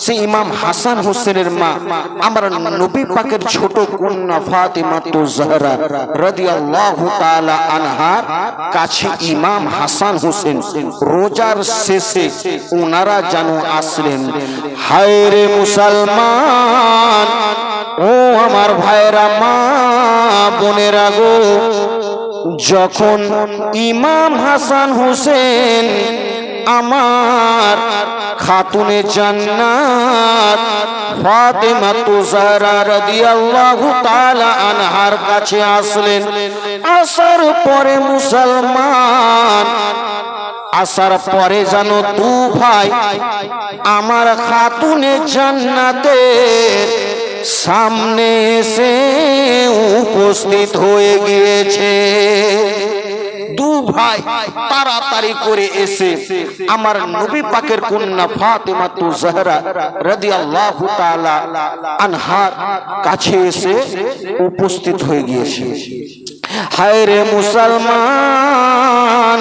সে ইমাম হাসান হোসেনের মা আমার নবী পাকের ছোট কন্যা ফাতেমা জাহরা রাদিয়াল্লাহু তাআলা আনহার কাছে ইমাম হাসান হোসেন রোজার শেষে ওনারা যেন আসলেন। হায় রে মুসলমান, ও আমার ভাইরা, মা বোনেরা গো, যখন ইমাম হাসান হোসেন আমার খাতুনে জান্নাত ফাতেমা জাহরা রাদিয়াল্লাহু তাআলা আনহার কাছে আসলেন, আসার পরে মুসলমান, আসার পরে জানো দু ভাই আমার খাতুনে জান্নাতের সামনে এসে উপস্থিত হয়ে গিয়েছে। দু ভাই তাড়াতাড়ি করে এসে আমার নবী পাকের কন্যা ফাতেমা জাহরা রাদিয়াল্লাহু তাআলা আনহার কাছে এসে উপস্থিত হয়ে গিয়েছে। হায় রে মুসলমান,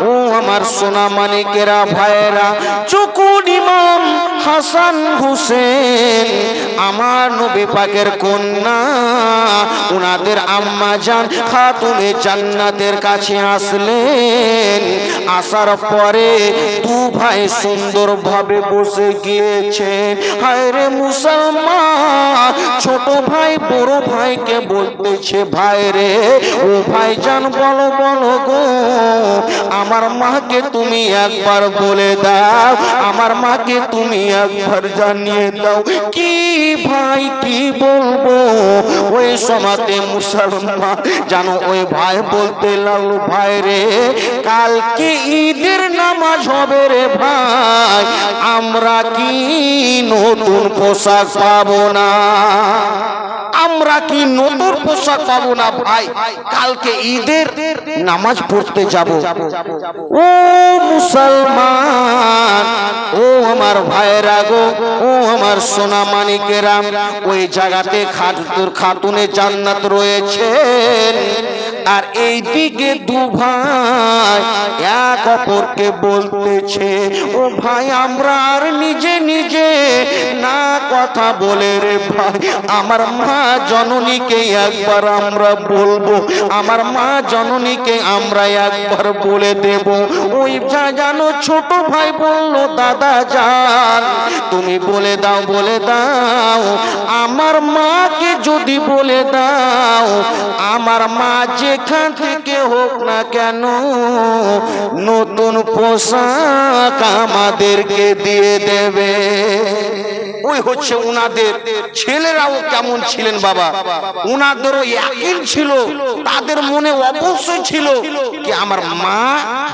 ও আমার সোনা মানিকেরা, ভাইরা, যখন ইমাম হাসান হোসেন আমার নবী পাকের কন্যা ওনাদের আম্মা জান খাতুনে জান্নাতের কাছে আসলেন, আসার পরে দু ভাই সুন্দরভাবে বসে গিয়েছেন। হায় রে মুসলমান, ছোট ভাই বড় ভাইকে বলতেছে, ভাই রে, ও ভাইজান, বলো বলো গো, আমার মাকে তুমি একবার বলে দাও, আমার মাকে তুমি একবার জানিয়ে দাও। কি ভাই, কি বলবো? ওই সমাতে মুসলমান জানো ওই ভাই বলতে লাগলো, ভাই রে, কালকে ঈদের নামাজ হবে রে ভাই, আমরা কি নতুন পোশাক পাবো না? আমরা কি নতুন পোশাক পাবো না ভাই? কালকে ঈদের নামাজ পড়তে যাব। ও মুসলমান, ও আমার ভাইরা গো, ও আমার সোনা মানিকেরা, ওই জায়গাতে খাতুনে জান্নাত রয়েছেন, আর এই দিকে দু ভাই এক অপরকে বলতেছে, ও ভাই, আমরা আর নিজে নিজে না কথা বলে রে ভাই, আমার মা জননীকে একবার আমরা বলবো, আমার মা জননীকে আমরা একবার বলে দেব। ওই যা জানো ছোট ভাই বলল, দাদা যান, তুমি বলে দাও, বলে দাও, আমার মাকে যদি বলে দাও, আমার মা যেখান থেকে হোক না কেন নতুন পোশাক আমাদেরকে দিয়ে দেবে। ওই হচ্ছে উনাদের ছেলেরাও কেমন ছিলেন বাবা, উনাদেরও ইয়াকিন ছিল, তাদের মনে অবশ্যই ছিল কি আমার মা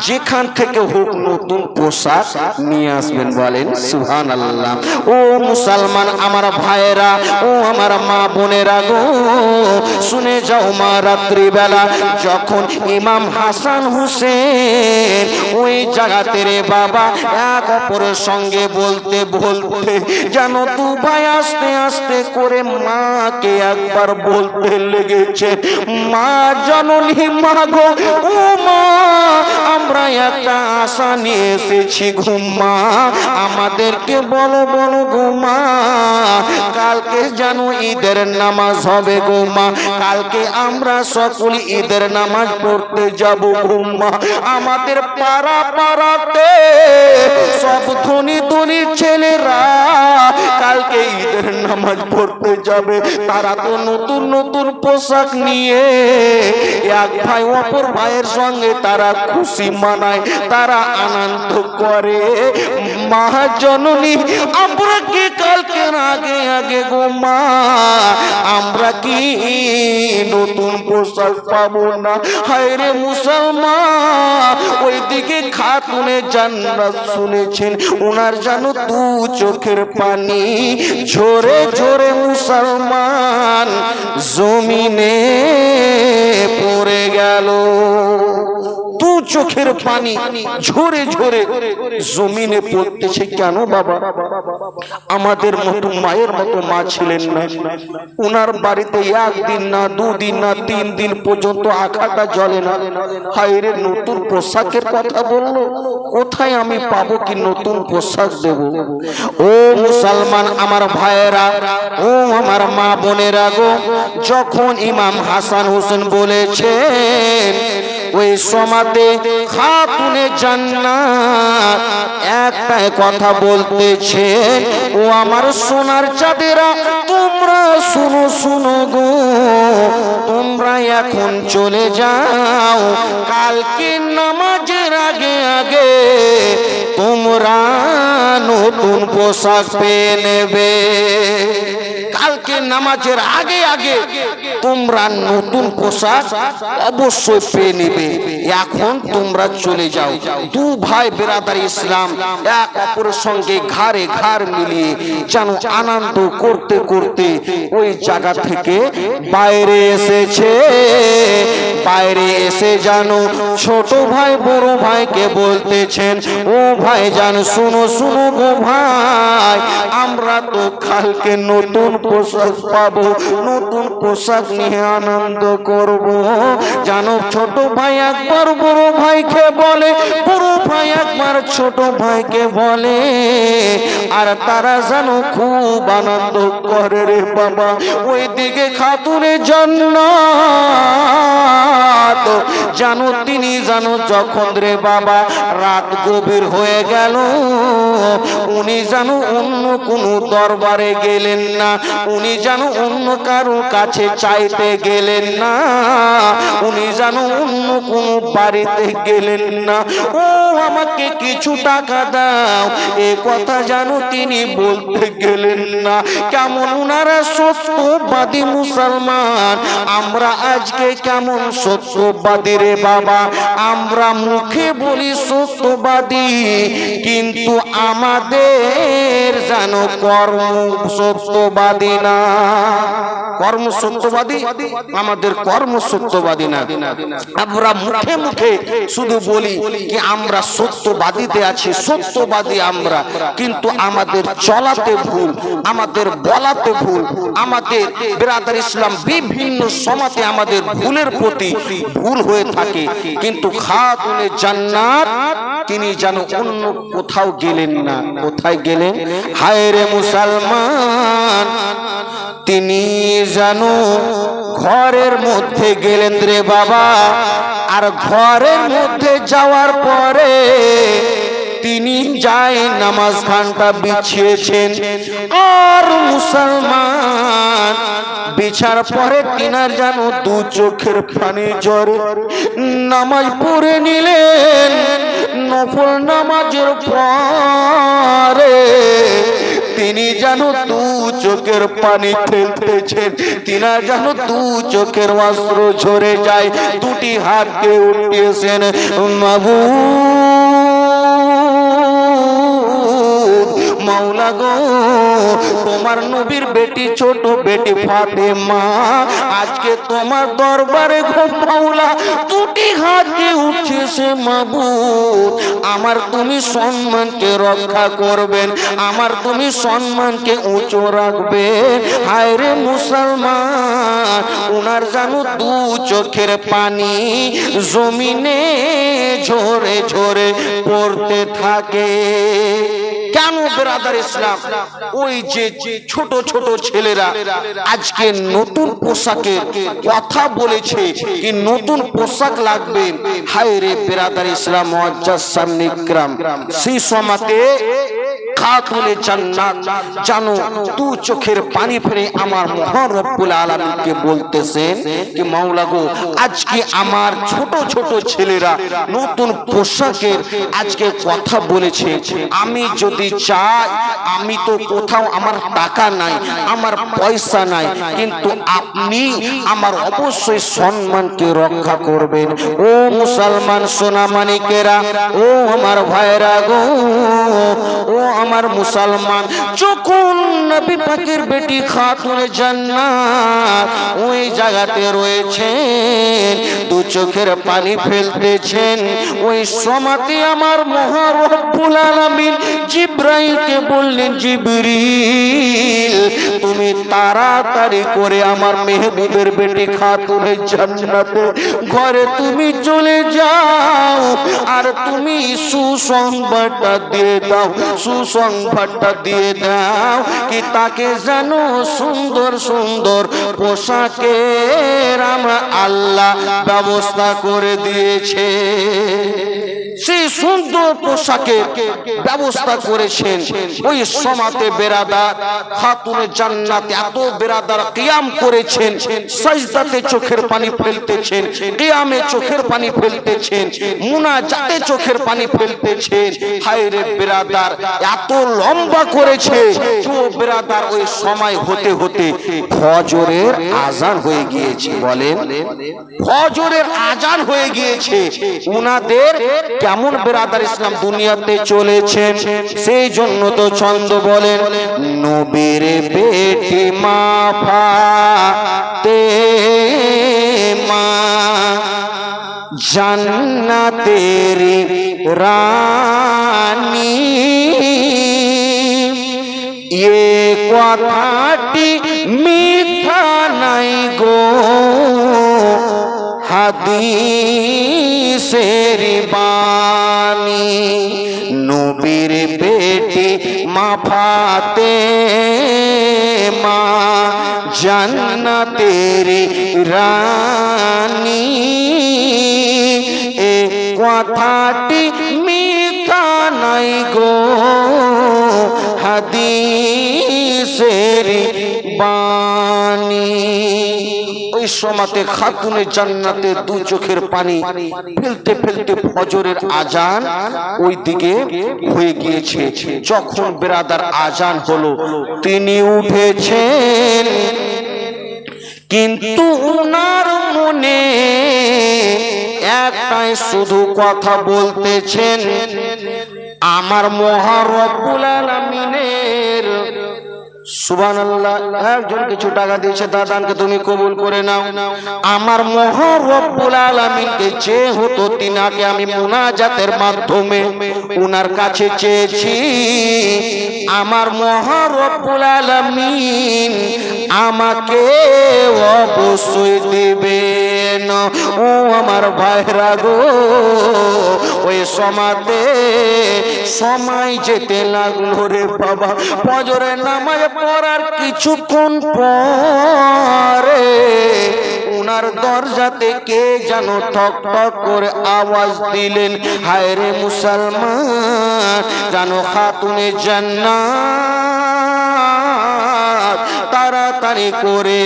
যেখান থেকে হোক নতুন পোশাক নিয়ে আসবেন। বলেন সুবহানাল্লাহ। ও মুসলমান আমার ভাইয়েরা, ও আমার মা বোনেরা গো, শুনে যাও মা, রাত্রিবেলা যখন ইমাম হাসান হোসেন ওই জায়গাতে রে বাবা এক অপরের সঙ্গে বলতে বলতে যেন দু ভাই আস্তে আস্তে করে মাকে একবার বলতে লেগেছে, মা জননী, মা গো, ও মা, আমরা একটা আশা নিয়ে এসেছি গো মা, আমাদেরকে বলো বলো গো মা, কালকে যেন ঈদের নামাজ হবে গো মা, কালকে আমরা সকল ঈদের নামাজ পড়তে যাব গো মা, আমাদের পাড়া পাড়াতে সব ধনী ধনী ছেলেরা কালকে ঈদের নামাজ পড়তে যাবে, তারা তো নতুন নতুন পোশাক নিয়ে এক ভাই অপর ভাইয়ের সঙ্গে তারা খুশি মানায়, তারা আনন্দ করে। মা জননী, আমরা কি কালকে আগে আগে গো মা, আমরা কি নতুন পোশাক পাবো না? হায় রে মুসলমান, ওইদিকে খাতুনে জান্নাত শুনেছেন, ওনার জানো দু চোখের পানি ঝরে ঝরে মুসলমান জমিনে পড়ে গেল। দু চোখের পানি ঝরে ঝরে জমিনে পড়তেছে। কেন বাবা? আমাদের মতো মায়ের মতো মা ছিলেন না, উনার বাড়িতে একদিন না, দুদিন না, 3 দিন পর্যন্ত আখাটা জ্বলে না। হায়রে, নতুন পোশাকের কথা বললো, কোথায় আমি পাবো কি নতুন পোশাক দেব? ও মুসলমান আমার ভাইয়েরা, ও আমার মা বোনেরা গো, যখন ইমাম হাসান হোসেন বলেছেন ওই সমাতে খাতুনে জান্নাত একটাই কথা বলতেছে, ও আমার সোনার চাঁদেরা, তোমরা শুনো শুনো গো, তোমরা এখন চলে যাও, কালকে নামাজের আগে আগে তোমরা নতুন পোশাক পেয়ে নেবে। কালকে নামাজের আগে আগে তোমরা নতুন পোশাক অবশ্যই পেয়ে নেবে। এখন তোমরা চলে যাও। দু ভাই বেরাদার ইসলাম এক অপরের সঙ্গে ঘাড়ে ঘাড় মিলিয়ে যেন আনন্দ করতে করতে ওই জায়গা থেকে বাইরে এসেছে। বাইরে এসে জানো ছোট ভাই বড় ভাইকে বলতেছেন, ও ভাই জান শুনো শুনো গো ভাই, আমরা তো কালকে নতুন পোশাক পাবো, নতুন পোশাক নিয়ে আনন্দ করব। জানো ছোট ভাই একবার বড় ভাইকে বলে, বড় ভাই একবার ছোট ভাইকে বলে, আর তারা জানো খুব আনন্দ করে রে বাবা। ওই দিকে খাতুনে জান্নাত জানো তিনি জানো যখন রে বাবা রাত গভীর হয়ে গেল, উনি জানো অন্য কোনো দরবারে গেলেন না, উনি জানো অন্য কারো কাছে চাইতে গেলেন না, উনি জানো অন্য কোনো বাড়িতে গেলেন না, ও আমাকে কিছু টাকা দাও এ কথা জানো তিনি বলতে গেলেন না। কেমন উনারা সত্যবাদী মুসলমান, আমরা আজকে কেমন সত্যবাদী রে বাবা। আমরা মুখে বলি সত্যবাদী, কিন্তু আমাদের জানো কর্ম সত্যবাদী না। কর্ম সত্যবাদী, আমাদের কর্ম সত্যবাদী না। আমরা মুখে মুখে শুধু বলি কি আমরা সত্যবাদীতে আছি, সত্যবাদী আমরা, কিন্তু আমাদের চলাতে ভুল, আমাদের বলাতে ভুল। আমাদের বিরাদার ইসলাম বিভিন্ন সমাজে আমাদের ভুলের প্রতি ভুল হয়ে থাকে। কিন্তু খাতুনে জান্নাত তিনি যেন অন্য কোথাও গেলেন না। কোথায় গেলেন? হায় রে মুসলমান, তিনি যেন ঘরের মধ্যে গেলেন রে বাবা। আর ঘরের মধ্যে যাওয়ার পরে তিনি যায় নামাজ খানটা বিছিয়েছেন। আর মুসলমান বিছার পরে তিনার যেন দু চোখের পানি ঝরে। নামাজ পড়ে নিলেন, নফল নামাজের পরে তিনি যেন দু চোখের পানি ফেলতেছেন, তিনার যেন দু চোখের অস্ত্র ঝরে যায়। দুটি হাতকে উঠিয়েছেন, মাওলা গো, তোমার নবীর বেটি ছোট বেটি ফাতেমা আজকে তোমার দরবারে গো মাওলা দুটি হাতে উঠেছে। মাবুদ, আমার তুমি সম্মানকে রক্ষা করবেন, আমার তুমি সম্মানকে উঁচু রাখবেন। হায় রে মুসলমান, উনার জানো দু চোখের পানি জমিনে ঝরে ঝরে পড়তে থাকে। কেন বিরাদার ইসলাম? ওই যে ছোট ছোট ছেলেরা আজকে নতুন পোশাকের কথা বলেছে কি নতুন পোশাক লাগবে। হায় রে বিরাদার ইসলাম মুআজ্জাজ সামনে ইকরাম, সেই সমাতে খাতুনে জান্নাত জানো দু চোখের পানি ফেলে আমার মহান রব্বুল আলামিনকে বলতেছেন কি মাওলা গো, আজকে আমার ছোট ছোট ছেলেরা নতুন পোশাকের আজকে কথা বলেছে। আমি যদি চাই, আমি তো কোথাও আমার টাকা নাই, আমার পয়সা নাই, কিন্তু আপনি আমার অবশ্যই সম্মানকে রক্ষা করবেন। ও মুসলমান সোনা মানিকেরা, ও আমার ভাইরা গো, ও আমার আমার মুসলমান, যখন নবী পাকের বেটি খাতুনে জান্নাত ওই জায়গাতে রয়েছেন, দু চোখের পানি ফেলতেছেন, ওই সময়তে আমার মহা রব্বুল আলামিন জিবরাইলকে বললেন, জিবরিল তুমি তাড়াতাড়ি করে আমার মেহবুবের বেটি খাতুনে জান্নাতে ঘরে তুমি চলে যাও, আর তুমি সুসংবাদটা দিয়ে দাও, সুসংবাদটা দিয়ে দাও কি তাকে জানো সুন্দর সুন্দর পোশাকের আমরা আল্লাহ ব্যবস্থা করে দিয়েছে। সেই সুন্দর পোশাকের ব্যবস্থা করেছেন। ওই সমাতে বেরাদার খাতুনে জান্নাতে এত বেরাদার কিয়াম করেছেন, সাজদাতে চোখের পানি ফেলতেছেন, কিয়ামে চোখের পানি ফেলতেছেন, মুনাজাতে চোখের পানি ফেলতেছেন। হায় রে বেরাদার, এত লম্বা করেছে যে বেরাদার ওই সময় হতে হতে ফজরের আজান হয়ে গিয়েছে। বলেন, ফজরের আজান হয়ে গিয়েছে। উনাদের কেমন বেরাদার ইসলাম দুনিয়াতে চলেছেন, সেই জন্য তো ছন্দ বলেন, নবীর বেটি মা ফাতেমা জান্নাতের রানী, এ কথাটি মিথ্যা নাই গো, হাদিসের বাণী। নবীর বেটি মা ফাতেমা জান্নাতের রানী, এ কথাটি মিথ্যা নাই গো, হাদিসের বাণী। ওই সময়তে খাতুনে জান্নাতে দু চোখের পানি ফেলতে ফেলতে ফজরের আজান ওই দিকে হয়ে গিয়েছে। যখন বেরাদার আজান হলো, তিনি উঠেছেন, কিন্তু উনার মনে একটাই শুধু কথা বলতেছেন, আমার মহা রব্বুল আলামিনের সুবহানাল্লাহ। একজন কিছু টাকা দিয়েছে, দাদানকে তুমি কবুল করে নাও। আমার মহা রব্বুল আলামিনকে যেহেতু তিনাকে আমি মুনাজাতের মাধ্যমে উনার কাছে চেয়েছি, আমার মহা রব্বুল আলামিন আমাকে অবশ্যই দিবেন। ও আমার ভাইরা গো, ওই সমাতে সময় যেতে লাগলো রে বাবা। ফজরের নামাজ পড়ার কিছুক্ষণ পরে উনার দরজাতে কে যেন ঠক ঠক করে আওয়াজ দিলেন। হায় রে মুসলমান, জানো খাতুনে জান্নাত তাড়াতাড়ি করে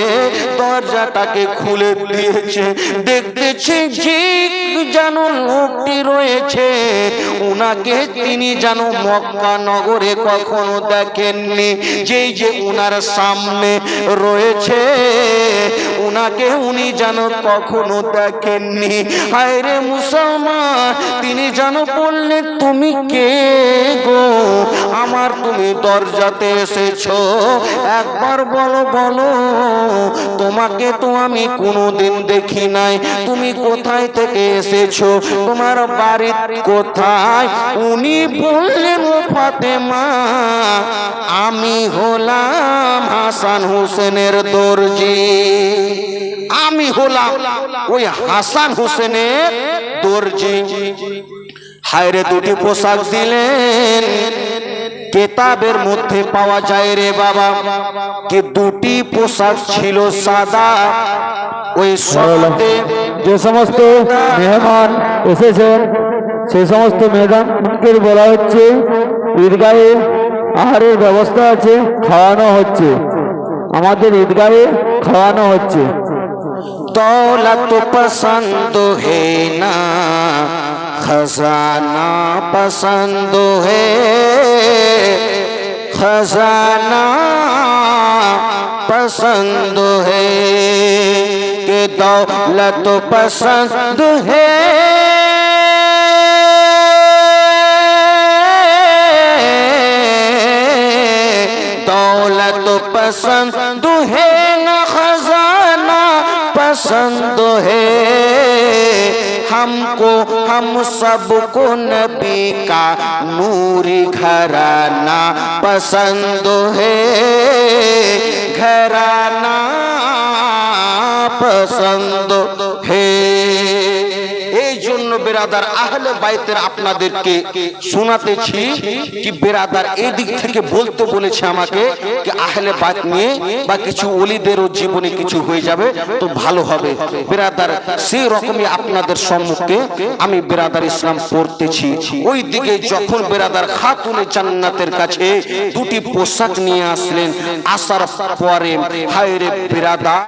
দরজাটাকে খুলে দিয়েছে। দেখতেছে যে যেন লোকটি রয়েছে, উনাকে তিনি যেন মক্কা নগরে কখনো দেখেননি। যেই যে উনার সামনে রয়েছে, উনাকে উনি যেন কখনো দেখেননি। হায় রে মুসলমান, তিনি যেন বললেন, তুমি কে গো, আমার তুমি দরজাতে এসেছো, একবার বলো বলো, তোমাকে তো আমি কোনোদিন দেখি নাই, তুমি কোথায় থেকে এসেছো, তোমার বাড়ি কোথায়? উনি বললেন, ও ফাতেমা, আমি হলাম হাসান হোসেনের দর্জি, আমি হলাম ওই হাসান হোসেনের দর্জি। হায়রে দুটি পোশাক দিলেন, কেতাবের মধ্যে পাওয়া যায় রে বাবা কি দুটি পোশাক ছিল সাদা। ওই সাথে যে সমস্ত মেহমান এসেছেন সেই সমস্ত মেহমানকে বলা হচ্ছে ঈদগাহে আহারের ব্যবস্থা আছে, খাওয়ানো হচ্ছে, আমাদের ঈদগাহে খাওয়ানো হচ্ছে। दौलत पसंद है ना खजाना पसंद है, खजाना पसंद है कि दौलत पसंद है, पसंद है न खजाना पसंद है हमको हम सबको नबी का नूरी घराना पसंद है घराना पसंद है। এই জন্য বেরাদার আহলে বাইতের আপনাদেরকে শোনাতেছি কি বেরাদার এই দিক থেকে বলতে বলেছে আমাকে কি আহলে বাইত নিয়ে বা কিছু ওলিদেরও জীবনে কিছু হয়ে যাবে তো ভালো হবে বেরাদার, সেই রকমই আপনাদের সম্মুখে আমি বেরাদার ইসলাম পড়তেছি। ওই দিকে যখন বেরাদার খাতুনে জান্নাতের কাছে দুটি পোশাক নিয়ে আসলেন, আসার পরে হায় রে বেরাদার